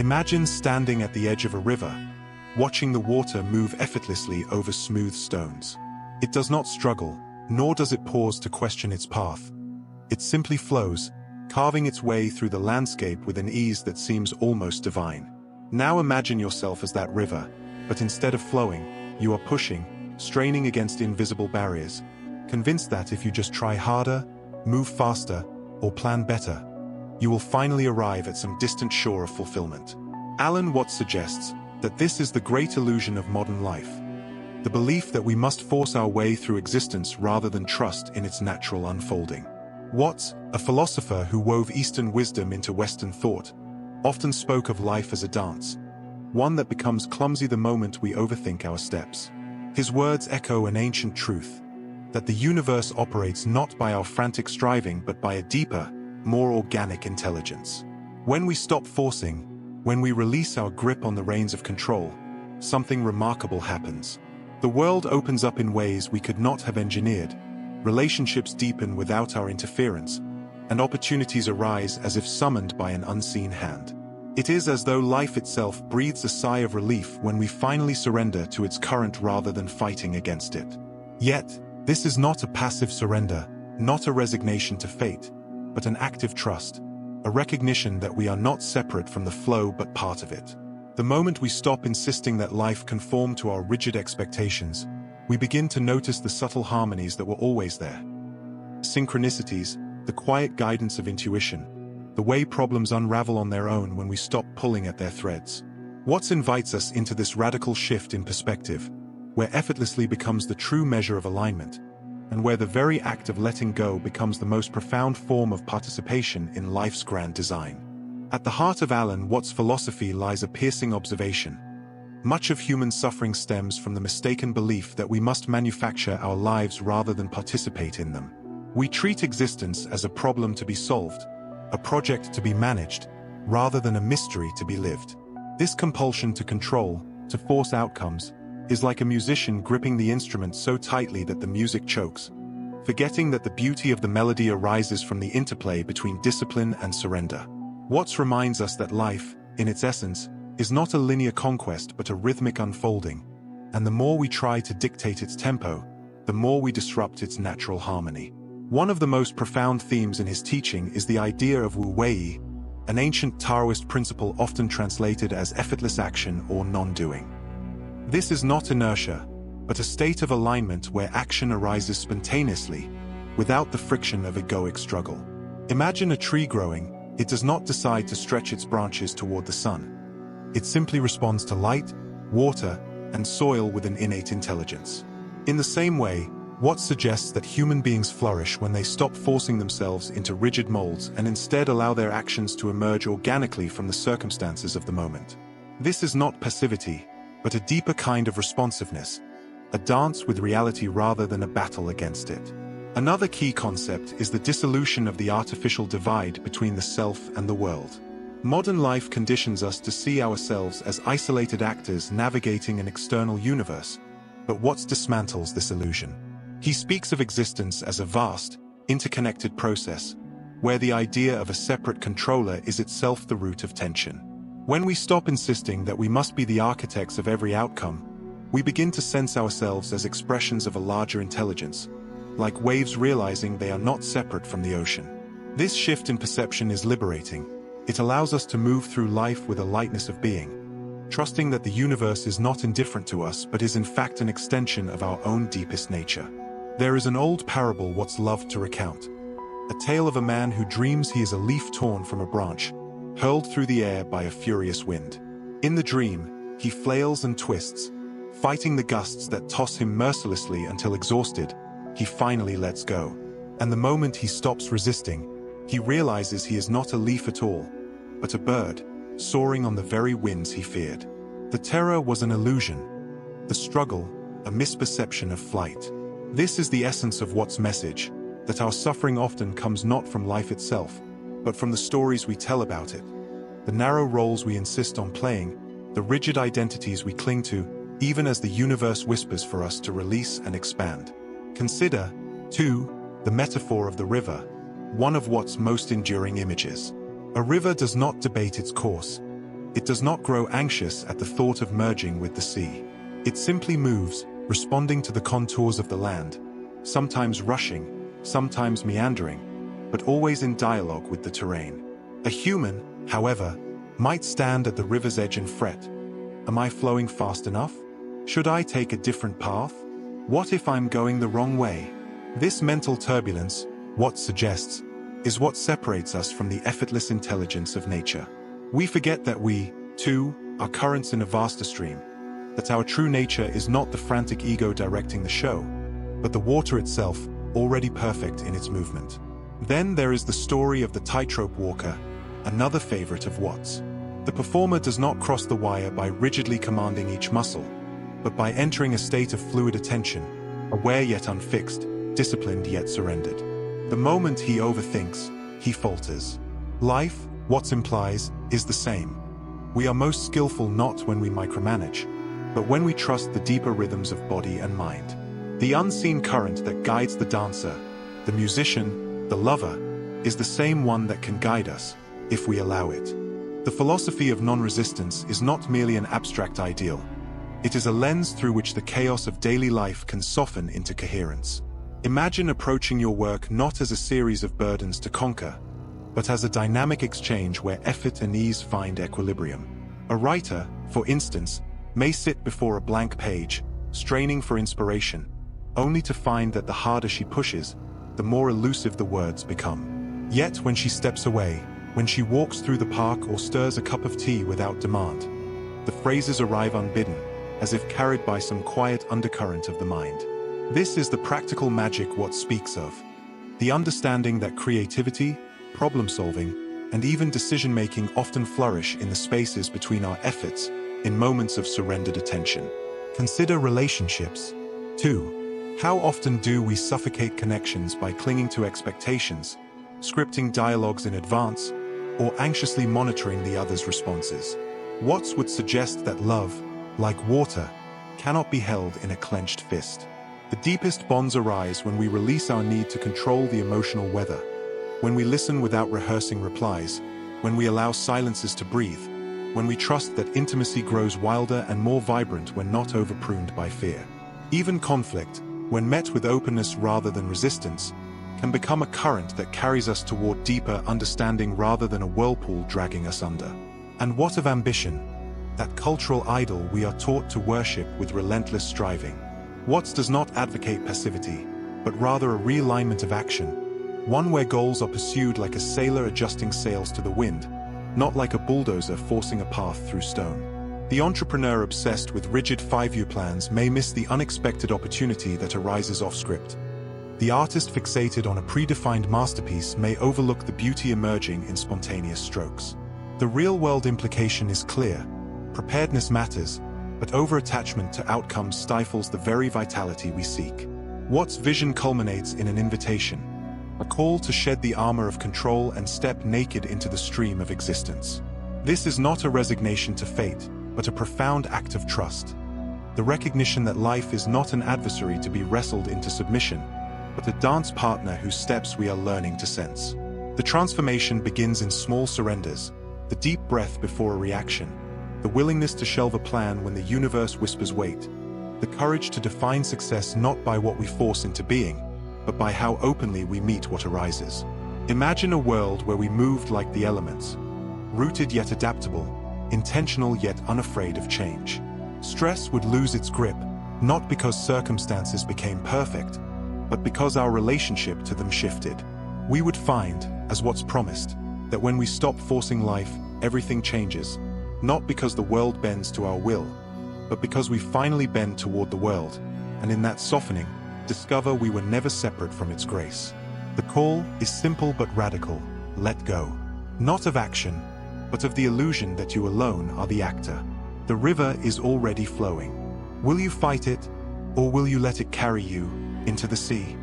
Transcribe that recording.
Imagine standing at the edge of a river, watching the water move effortlessly over smooth stones. It does not struggle, nor does it pause to question its path. It simply flows, carving its way through the landscape with an ease that seems almost divine. Now imagine yourself as that river, but instead of flowing, you are pushing, straining against invisible barriers, convinced that if you just try harder, move faster, or plan better, you will finally arrive at some distant shore of fulfillment. Alan Watts suggests that this is the great illusion of modern life, the belief that we must force our way through existence rather than trust in its natural unfolding. Watts, a philosopher who wove Eastern wisdom into Western thought, often spoke of life as a dance, one that becomes clumsy the moment we overthink our steps. His words echo an ancient truth, that the universe operates not by our frantic striving but by a deeper, more organic intelligence. When we stop forcing, when we release our grip on the reins of control, something remarkable happens. The world opens up in ways we could not have engineered, relationships deepen without our interference, and opportunities arise as if summoned by an unseen hand. It is as though life itself breathes a sigh of relief when we finally surrender to its current rather than fighting against it. Yet, this is not a passive surrender, not a resignation to fate, but an active trust, a recognition that we are not separate from the flow but part of it. The moment we stop insisting that life conform to our rigid expectations, we begin to notice the subtle harmonies that were always there. Synchronicities, the quiet guidance of intuition, the way problems unravel on their own when we stop pulling at their threads. Watts invites us into this radical shift in perspective, where effortlessly becomes the true measure of alignment, and where the very act of letting go becomes the most profound form of participation in life's grand design. At the heart of Alan Watts' philosophy lies a piercing observation. Much of human suffering stems from the mistaken belief that we must manufacture our lives rather than participate in them. We treat existence as a problem to be solved, a project to be managed, rather than a mystery to be lived. This compulsion to control, to force outcomes, is like a musician gripping the instrument so tightly that the music chokes, forgetting that the beauty of the melody arises from the interplay between discipline and surrender. Watts reminds us that life, in its essence, is not a linear conquest but a rhythmic unfolding, and the more we try to dictate its tempo, the more we disrupt its natural harmony. One of the most profound themes in his teaching is the idea of Wu Wei, an ancient Taoist principle often translated as effortless action or non-doing. This is not inertia, but a state of alignment where action arises spontaneously, without the friction of egoic struggle. Imagine a tree growing. It does not decide to stretch its branches toward the sun. It simply responds to light, water, and soil with an innate intelligence. In the same way, Watts suggests that human beings flourish when they stop forcing themselves into rigid molds and instead allow their actions to emerge organically from the circumstances of the moment. This is not passivity, but a deeper kind of responsiveness, a dance with reality rather than a battle against it. Another key concept is the dissolution of the artificial divide between the self and the world. Modern life conditions us to see ourselves as isolated actors navigating an external universe, but Watts dismantles this illusion. He speaks of existence as a vast, interconnected process, where the idea of a separate controller is itself the root of tension. When we stop insisting that we must be the architects of every outcome, we begin to sense ourselves as expressions of a larger intelligence, like waves realizing they are not separate from the ocean. This shift in perception is liberating. It allows us to move through life with a lightness of being, trusting that the universe is not indifferent to us but is in fact an extension of our own deepest nature. There is an old parable Watts loved to recount, a tale of a man who dreams he is a leaf torn from a branch, hurled through the air by a furious wind. In the dream, he flails and twists, fighting the gusts that toss him mercilessly until exhausted, he finally lets go. And the moment he stops resisting, he realizes he is not a leaf at all, but a bird, soaring on the very winds he feared. The terror was an illusion, the struggle, a misperception of flight. This is the essence of Watts' message, that our suffering often comes not from life itself, but from the stories we tell about it, the narrow roles we insist on playing, the rigid identities we cling to, even as the universe whispers for us to release and expand. Consider, too, the metaphor of the river, one of Watts' most enduring images. A river does not debate its course. It does not grow anxious at the thought of merging with the sea. It simply moves, responding to the contours of the land, sometimes rushing, sometimes meandering, but always in dialogue with the terrain. A human, however, might stand at the river's edge and fret. Am I flowing fast enough? Should I take a different path? What if I'm going the wrong way? This mental turbulence, what suggests, is what separates us from the effortless intelligence of nature. We forget that we, too, are currents in a vaster stream, that our true nature is not the frantic ego directing the show, but the water itself, already perfect in its movement. Then there is the story of the tightrope walker, another favorite of Watts. The performer does not cross the wire by rigidly commanding each muscle, but by entering a state of fluid attention, aware yet unfixed, disciplined yet surrendered. The moment he overthinks, he falters. Life, Watts implies, is the same. We are most skillful not when we micromanage, but when we trust the deeper rhythms of body and mind. The unseen current that guides the dancer, the musician, the lover, is the same one that can guide us, if we allow it. The philosophy of non-resistance is not merely an abstract ideal. It is a lens through which the chaos of daily life can soften into coherence. Imagine approaching your work not as a series of burdens to conquer, but as a dynamic exchange where effort and ease find equilibrium. A writer, for instance, may sit before a blank page, straining for inspiration, only to find that the harder she pushes, the more elusive the words become. Yet when she steps away, when she walks through the park or stirs a cup of tea without demand, the phrases arrive unbidden, as if carried by some quiet undercurrent of the mind. This is the practical magic Watts speaks of. The understanding that creativity, problem-solving, and even decision-making often flourish in the spaces between our efforts, in moments of surrendered attention. Consider relationships, too. How often do we suffocate connections by clinging to expectations, scripting dialogues in advance, or anxiously monitoring the other's responses? Watts would suggest that love, like water, cannot be held in a clenched fist. The deepest bonds arise when we release our need to control the emotional weather, when we listen without rehearsing replies, when we allow silences to breathe, when we trust that intimacy grows wilder and more vibrant when not overpruned by fear. Even conflict, when met with openness rather than resistance, can become a current that carries us toward deeper understanding rather than a whirlpool dragging us under. And what of ambition? That cultural idol we are taught to worship with relentless striving. Watts does not advocate passivity, but rather a realignment of action, one where goals are pursued like a sailor adjusting sails to the wind, not like a bulldozer forcing a path through stone. The entrepreneur obsessed with rigid five-year plans may miss the unexpected opportunity that arises off-script. The artist fixated on a predefined masterpiece may overlook the beauty emerging in spontaneous strokes. The real-world implication is clear. Preparedness matters, but over-attachment to outcomes stifles the very vitality we seek. Watts' vision culminates in an invitation, a call to shed the armor of control and step naked into the stream of existence. This is not a resignation to fate, but a profound act of trust. The recognition that life is not an adversary to be wrestled into submission, but a dance partner whose steps we are learning to sense. The transformation begins in small surrenders, the deep breath before a reaction, the willingness to shelve a plan when the universe whispers wait, the courage to define success not by what we force into being, but by how openly we meet what arises. Imagine a world where we moved like the elements, rooted yet adaptable, intentional yet unafraid of change. Stress would lose its grip, not because circumstances became perfect, but because our relationship to them shifted. We would find, as Watts promised, that when we stop forcing life, everything changes, not because the world bends to our will, but because we finally bend toward the world, and in that softening, discover we were never separate from its grace. The call is simple but radical: let go. Not of action, but of the illusion that you alone are the actor. The river is already flowing. Will you fight it, or will you let it carry you into the sea?